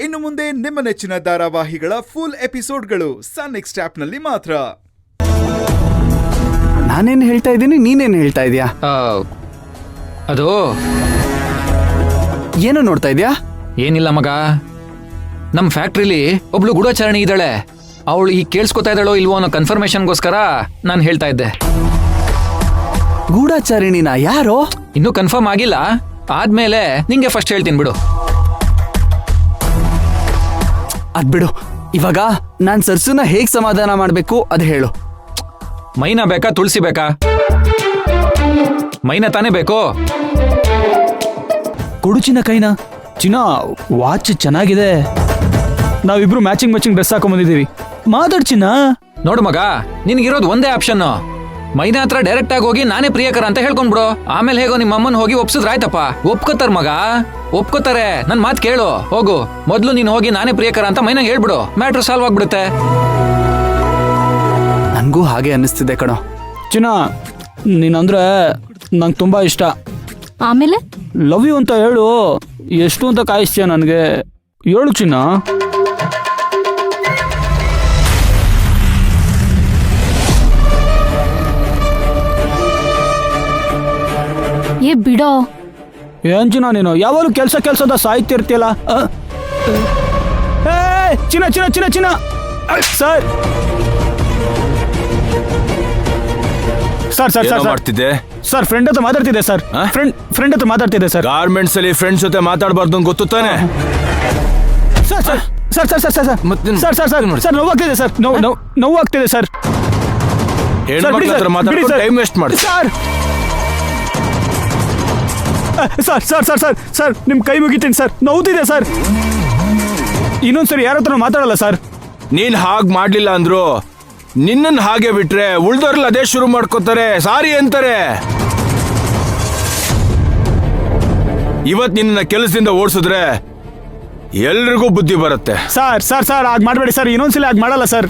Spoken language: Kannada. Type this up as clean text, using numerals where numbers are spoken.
ಇನ್ನು ಮುಂದೆ ನಿಮ್ಮ ನೆಚ್ಚಿನ ಧಾರಾವಾಹಿಗಳ ಫುಲ್ ಎಪಿಸೋಡ್ಗಳು ಸನ್ ನೆಕ್ಸ್ಟ್ ಆಪ್ನಲ್ಲಿ ಮಾತ್ರ. ನಾನೇನು ಹೇಳ್ತಾ ಇದ್ದೀನಿ, ನೀನೇನು ಹೇಳ್ತಾ ಇದೀಯಾ? ಅದು ಏನು ನೋಡ್ತಾ ಇದೀಯಾ? ಏನಿಲ್ಲ ಮಗ, ನಮ್ಮ ಫ್ಯಾಕ್ಟ್ರಿಲಿ ಒಬ್ಳು ಗೂಢಚಾರಣಿ ಇದ್ದಾಳೆ. ಅವಳು ಈ ಕೇಳಿಸ್ಕೊತಾ ಇದ್ದಾಳೋ ಇಲ್ವೋ ಅನ್ನೋ ಕನ್ಫರ್ಮೇಶನ್ಗೋಸ್ಕರ ನಾನು ಹೇಳ್ತಾ ಇದ್ದೆ. ಗೂಢಚಾರಿಣಿನ ಯಾರೋ? ಇನ್ನೂ ಕನ್ಫರ್ಮ್ ಆಗಿಲ್ಲ, ಆದ್ಮೇಲೆ ನಿಂಗೆ ಫಸ್ಟ್ ಹೇಳ್ತೀನಿ ಬಿಡು. ಅದ್ಬಿಡು, ಇವಾಗ ನಾನ್ ಸರ್ಸುನ ಹೇಗ್ ಸಮಾಧಾನ ಮಾಡ್ಬೇಕು ಅದ್ ಹೇಳು. ಮೈನಾ ಬೇಕಾ ತುಳಸಿ ಬೇಕಾ? ಮೈನಾ ತಾನೇ ಬೇಕು. ಕೊಡು ಚಿನ್ನ ಕೈನಾ. ಚಿನ್ನ, ವಾಚ್ ಚೆನ್ನಾಗಿದೆ. ನಾವಿಬ್ರು ಮ್ಯಾಚಿಂಗ್ ಡ್ರೆಸ್ ಹಾಕೊಂಡ್ಬಂದಿದ್ದೀವಿ. ಮಾತಾಡ್ ಚಿನ್ನ. ನೋಡು ಮಗ, ನಿನ್ಗಿರೋದು ಒಂದೇ ಆಪ್ಷನ್. ಮೈನಾ ಹತ್ರ ಡೈರೆಕ್ಟ್ ಆಗಿ ಹೋಗಿ ನಾನೇ ಪ್ರಿಯಕರ ಅಂತ ಹೇಳ್ಕೊಂಡ್ಬಿಡು. ಆಮೇಲೆ ಹೇಗೋ ನಿಮ್ಮ ಅಮ್ಮನ್ ಹೋಗಿ ಒಪ್ಸಿದ್ರ ಆಯ್ತಪ್ಪ. ಒಪ್ಕೋತಾರ ಮಗ, ಒಪ್ಕೋತಾರೆ. ನನ್ ಮಾತ್ ಕೇಳು, ಹೋಗು. ಮೊದ್ಲು ನೀನ್ ಹೋಗಿ ನಾನೇ ಪ್ರಿಯಕರ ಅಂತ ಮೈನಾಗ ಹೇಳ್ಬಿಡು, ಮ್ಯಾಟ್ರ್ ಸಾಲ್ವ್ ಆಗ್ಬಿಡುತ್ತೆ. ನನ್ಗೂ ಹಾಗೆ ಅನ್ನಿಸ್ತಿದೆ ಕಣೋ. ಚಿನ್ನ, ನೀನಂದ್ರೆ ನಂಗೆ ತುಂಬಾ ಇಷ್ಟ. ಆಮೇಲೆ ಲವ್ ಯು ಅಂತ ಹೇಳು. ಎಷ್ಟು ಅಂತ ಕಾಯಿಸ್ತೀಯ ನನಗೆ? ಹೇಳು ಚಿನ್ನ. ಏ ಬಿಡೋ. ಏನ್ ಚಿನ್ನ ನೀನು ಯಾವಾಗಲೂ ಕೆಲ್ಸದ ಸಾಯ್ತಿರ್ತೀಯಲ್ಲ. ಚಿನ್ನ ಚಿನ್ನ ಚಿನ್ನ ಚಿನ್ನ. ಸರ್ ಸರ್ ಸರ್ ಸರ್ ಮಾಡ್ತಿದ್ದೆ ಸರ್, ಫ್ರೆಂಡ್ ಹತ್ರ ಮಾತಾಡ್ತಿದ್ದೆ ಸರ್. ಫ್ರೆಂಡ್ ಹತ್ರ ಮಾತಾಡ್ತಿದ್ದೆ ಸರ್. ಗಾರ್ಮೆಂಟ್ಸ್ ಅಲ್ಲಿ ಫ್ರೆಂಡ್ಸ್ ಜೊತೆ ಮಾತಾಡಬಾರ್ದು ಅಂತ ಗೊತ್ತು ತಾನೆ? Sir sir sir sir sir sir sir sir sir sir ನೋವಾಗ್ತಿದೆ ಸರ್. ನೋವಾಗ್ತಿದೆ ಸರ್. ಹೆಣ್ಮಕ್ಳ ಹತ್ರ ಮಾತಾಡ್ಕೊಂಡು ಟೈಮ್ ವೇಸ್ಟ್ ಮಾಡಿ sir. Sir sir sir sir sir ನಿಮ್ ಕೈ ಮುಗಿತೀನಿ ಸರ್, ನೋವ್ತಿದೆ ಸರ್. ಇನ್ನೊಂದ್ಸರಿ ಯಾರ ಹತ್ರ ಮಾತಾಡಲ್ಲ ಸರ್. ನೀನ್ ಹಾಗ್ ಮಾಡ್ಲಿಲ್ಲ ಅಂದ್ರು ನಿನ್ನನ್ ಹಾಗೆ ಬಿಟ್ರೆ ಉಳ್ದವ್ರಲ್ಲ ಅದೇ ಶುರು ಮಾಡ್ಕೋತಾರೆ, ಸಾರಿ ಅಂತಾರೆ. ಇವತ್ ನಿನ್ನ ಕೆಲಸದಿಂದ ಓಡಿಸಿದ್ರೆ ಎಲ್ರಿಗೂ ಬುದ್ಧಿ ಬರುತ್ತೆ. ಸರ್ ಸರ್ ಸರ್ ಹಾಗೆ ಮಾಡಬೇಡಿ ಸರ್. ಇನ್ನೊಂದ್ಸಲ ಹಾಗೆ ಮಾಡಲ್ಲ ಸರ್.